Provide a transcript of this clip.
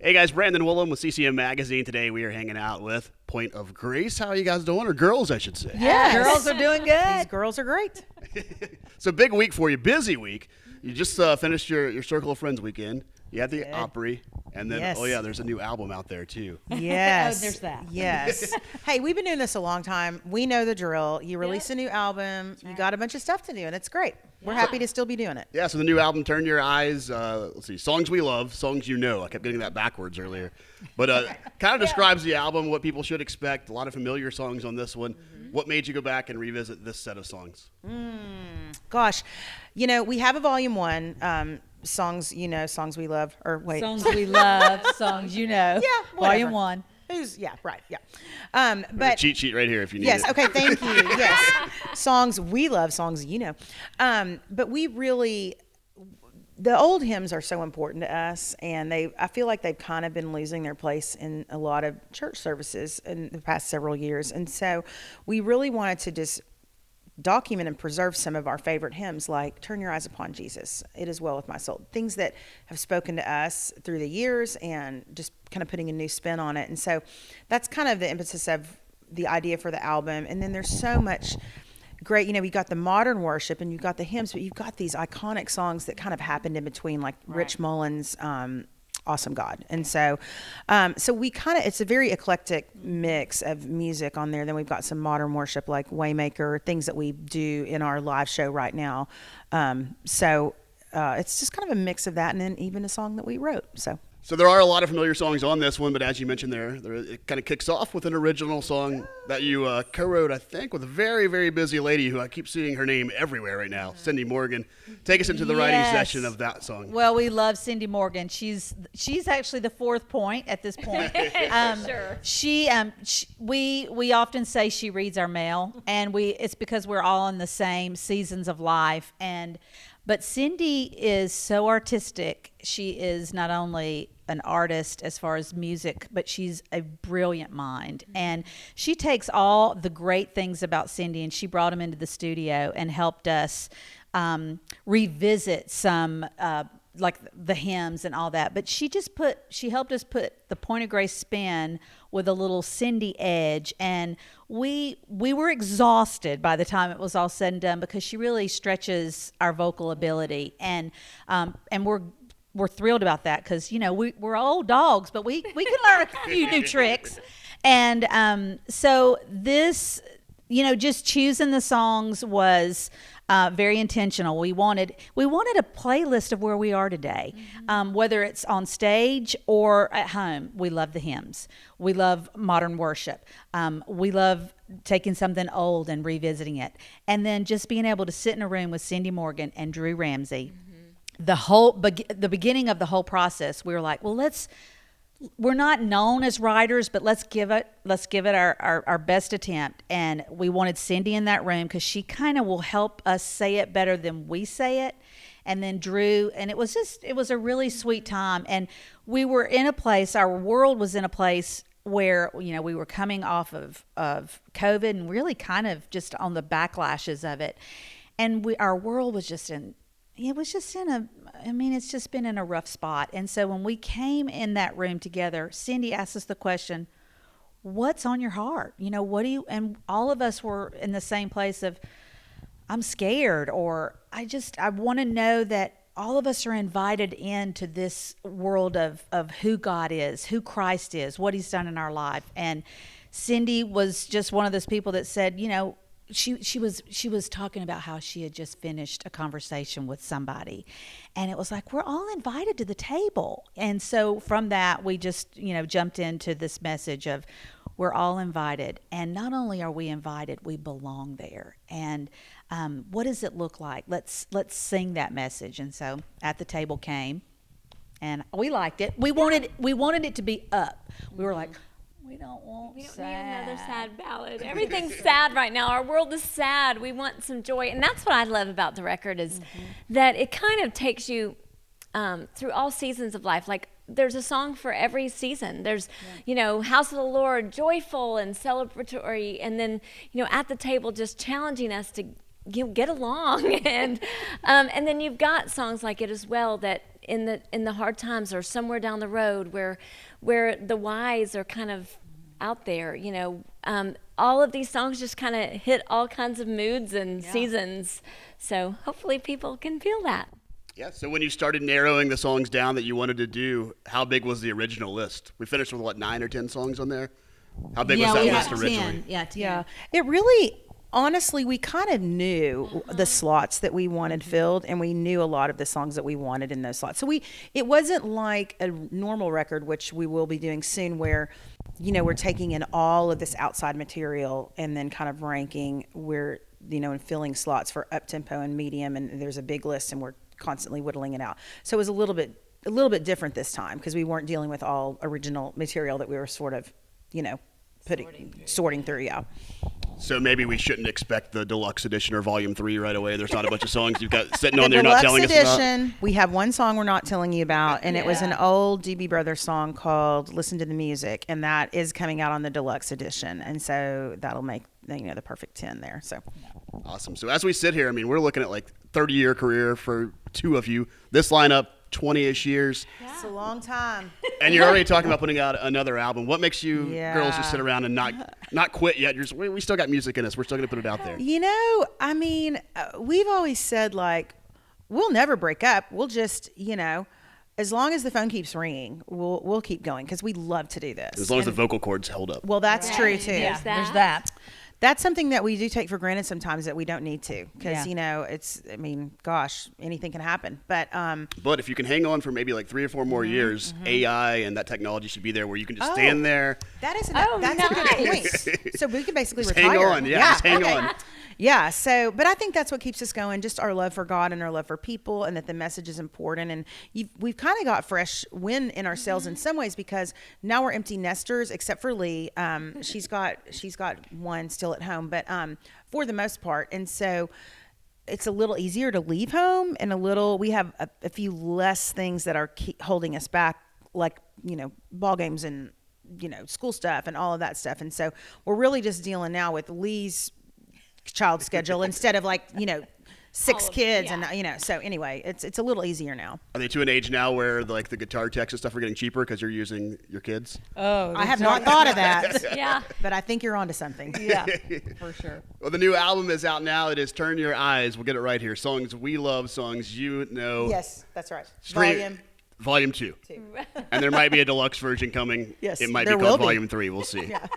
Hey guys, Brandon Willem with CCM Magazine. Today we are hanging out with Point of Grace. How are you guys doing? Or girls, I should say. Yes. Girls are doing good. These girls are great. It's a big week for you, busy week. You just finished your Circle of Friends weekend. You had the Opry, and then, Yes. oh yeah, there's a new album out there too. Yes. Oh, there's that. Yes. Hey, we've been doing this a long time. We know the drill. You release a new album. You got a bunch of stuff to do, and it's great. We're happy to still be doing it. Yeah, so the new album, Turn Your Eyes, let's see, Songs We Love, Songs You Know. I kept getting that backwards earlier. But kind of describes the album, what people should expect. A lot of familiar songs on this one. What made you go back and revisit this set of songs? Gosh, we have a volume one, songs you know, songs we love, or wait. Songs we love, songs you know. Yeah, whatever. Volume 1. But Cheat sheet right here if you need yes, it. okay, thank you. Yes, songs we love, songs you know. But we really, the old hymns are so important to us, and I feel like they've kind of been losing their place in a lot of church services in the past several years, and so we really wanted to just document and preserve some of our favorite hymns, like Turn Your Eyes Upon Jesus, It Is Well With My Soul, things that have spoken to us through the years, and just kind of putting a new spin on it. And so that's kind of the emphasis of the idea for the album. And then there's so much great, you got the modern worship and you've got the hymns, but you've got these iconic songs that kind of happened in between, like Rich Mullins' Awesome God. And so we it's a very eclectic mix of music on there. Then we've got some modern worship like Waymaker, things that we do in our live show right now. It's just kind of a mix of that, and then even a song that we wrote. So there are a lot of familiar songs on this one, but as you mentioned there it kind of kicks off with an original song that you co-wrote, I think, with a very, very busy lady who I keep seeing her name everywhere right now, Cindy Morgan. Take us into the writing session of that song. Well, we love Cindy Morgan. She's actually the fourth point at this point. Sure. We often say she reads our mail, and it's because we're all in the same seasons of life. But Cindy is so artistic. She is not only an artist as far as music, but she's a brilliant mind. And she takes all the great things about Cindy and she brought them into the studio and helped us revisit some like the hymns and all that. But she helped us put the Point of Grace spin with a little Cindy edge, and we were exhausted by the time it was all said and done, because she really stretches our vocal ability, and we're thrilled about that, because we're old dogs, but we can learn a few new tricks. And so this, just choosing the songs was very intentional. We wanted a playlist of where we are today, whether it's on stage or at home. We love the hymns. We love modern worship. We love taking something old and revisiting it, and then just being able to sit in a room with Cindy Morgan and Drew Ramsey. The beginning of the whole process, we were like, well, we're not known as writers, but let's give it our best attempt. And we wanted Cindy in that room because she kind of will help us say it better than we say it. And then Drew, and it was a really sweet time. And we were in a place, our world was in a place where, we were coming off of COVID and really kind of just on the backlashes of it. And our world was just it's just been in a rough spot. And so when we came in that room together, Cindy asked us the question, what's on your heart? And all of us were in the same place of, I'm scared, or I want to know that all of us are invited into this world of who God is, who Christ is, what he's done in our life. And Cindy was just one of those people that said, she was talking about how she had just finished a conversation with somebody, and it was like, we're all invited to the table. And so from that, we just jumped into this message of, we're all invited, and not only are we invited, we belong there. And what does it look like? Let's sing that message. And so At the Table came, and we liked it. We wanted it to be up. We were like, we don't need another sad ballad. Everything's sad right now. Our world is sad. We want some joy. And that's what I love about the record, is that it kind of takes you through all seasons of life. Like, there's a song for every season. There's, House of the Lord, joyful and celebratory. And then, At the Table, just challenging us to get along, and then you've got songs like it as well that in the hard times or somewhere down the road where the whys are kind of out there, all of these songs just kind of hit all kinds of moods and seasons. So hopefully people can feel that. Yeah, so when you started narrowing the songs down that you wanted to do, how big was the original list? We finished with, 9 or 10 songs on there? How big was that list originally? 10. Yeah, 10. Yeah, it really, honestly, we kind of knew the slots that we wanted filled, and we knew a lot of the songs that we wanted in those slots. So it wasn't like a normal record, which we will be doing soon, where, we're taking in all of this outside material and then kind of ranking where, and filling slots for up tempo and medium, and there's a big list, and we're constantly whittling it out. So it was a little bit different this time because we weren't dealing with all original material that we were sort of, sorting through. Yeah. So maybe we shouldn't expect the deluxe edition or volume 3 right away. There's not a bunch of songs you've got sitting on there not telling us about. Edition, we have one song we're not telling you about, and it was an old DB Brothers song called "Listen to the Music," and that is coming out on the deluxe edition, and so that'll make the perfect 10 there. So awesome. So as we sit here, we're looking at 30-year career for two of you. This lineup, 20-ish years. it's a long time. And you're already talking about putting out another album. What makes you girls just sit around and not quit yet? You're just, we still got music in us. We're still going to put it out there. We've always said, we'll never break up. We'll just, as long as the phone keeps ringing, we'll keep going because we love to do this. As long as the vocal cords hold up. Well, that's true, too. Yeah, there's that. That's something that we do take for granted sometimes that we don't need to because, gosh, anything can happen. But if you can hang on for maybe 3 or 4 more years, AI and that technology should be there where you can just stand there. That's a good point. So we can basically just retire. Hang on. Yeah, just hang on. Yeah. So, but I think that's what keeps us going, just our love for God and our love for people, and that the message is important. And we've kind of got fresh wind in ourselves in some ways because now we're empty nesters, except for Lee. She's got one still at home, but for the most part. And so it's a little easier to leave home and we have a few less things that are holding us back, like, ball games and, school stuff and all of that stuff. And so we're really just dealing now with Lee's child schedule instead of 6 kids and so anyway it's a little easier now. Are they to an age now where the guitar techs and stuff are getting cheaper because you're using your kids? I have not thought of that. Yeah, but I think you're onto something. Yeah, for sure. Well, the new album is out now. It is Turn Your Eyes. We'll get it right here. Songs we love, songs you know. Yes, that's right. Volume 2. And there might be a deluxe version coming. Yes, it might be there called will be. Volume 3. We'll see. Yeah.